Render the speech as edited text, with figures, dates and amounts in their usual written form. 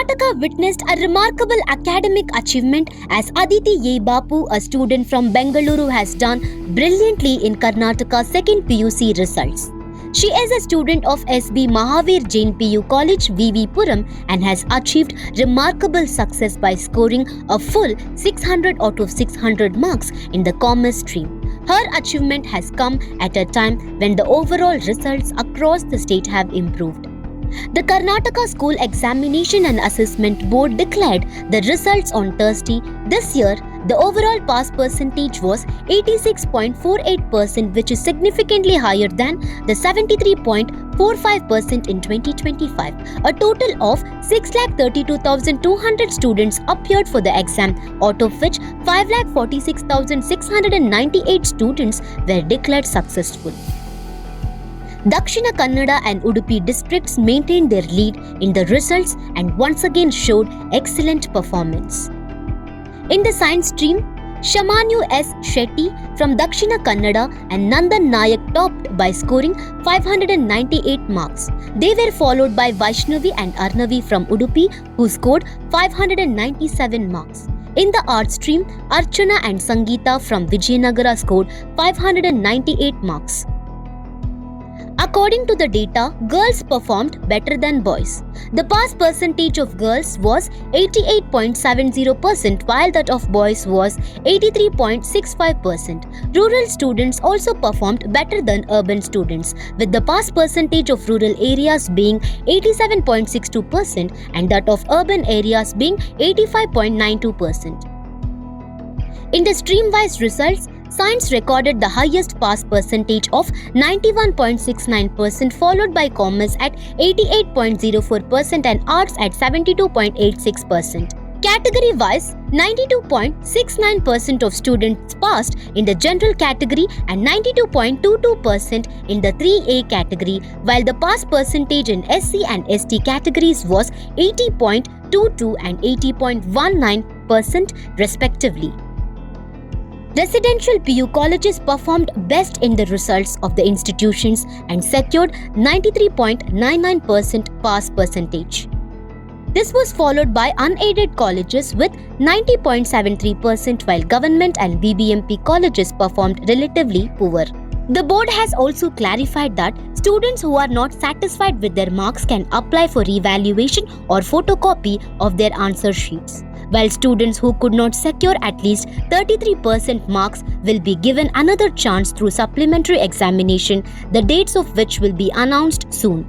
Karnataka witnessed a remarkable academic achievement as Aditi A Bapu, a student from Bengaluru, has done brilliantly in Karnataka's second PUC results. She is a student of SB Mahavir Jain PU College VV Puram and has achieved remarkable success by scoring a full 600 out of 600 marks in the commerce stream. Her achievement has come at a time when the overall results across the state have improved. The Karnataka School Examination and Assessment Board declared the results on Thursday. This year, the overall pass percentage was 86.48%, which is significantly higher than the 73.45% in 2025. A total of 632,200 students appeared for the exam, out of which 546,698 students were declared successful. Dakshina Kannada and Udupi districts maintained their lead in the results and once again showed excellent performance. In the science stream, Shamanyu S, Shetty from Dakshina Kannada and Nandan Naik topped by scoring 598 marks. They were followed by Vaishnavi and Arnavi from Udupi, who scored 597 marks. In the art stream, Archana and Sangeeta from Vijayanagara scored 598 marks. According to the data, girls performed better than boys. The pass percentage of girls was 88.70%, while that of boys was 83.65%. Rural students also performed better than urban students, with the pass percentage of rural areas being 87.62% and that of urban areas being 85.92%. In the stream-wise results, Science recorded the highest pass percentage of 91.69%, followed by Commerce at 88.04% and Arts at 72.86%. Category-wise, 92.69% of students passed in the general category and 92.22% in the 3A category, while the pass percentage in SC and ST categories was 80.22 and 80.19% respectively. Residential PU colleges performed best in the results of the institutions and secured 93.99% pass percentage. This was followed by unaided colleges with 90.73%, while government and BBMP colleges performed relatively poor. The board has also clarified that students who are not satisfied with their marks can apply for revaluation or photocopy of their answer sheets, while students who could not secure at least 33% marks will be given another chance through supplementary examination, the dates of which will be announced soon.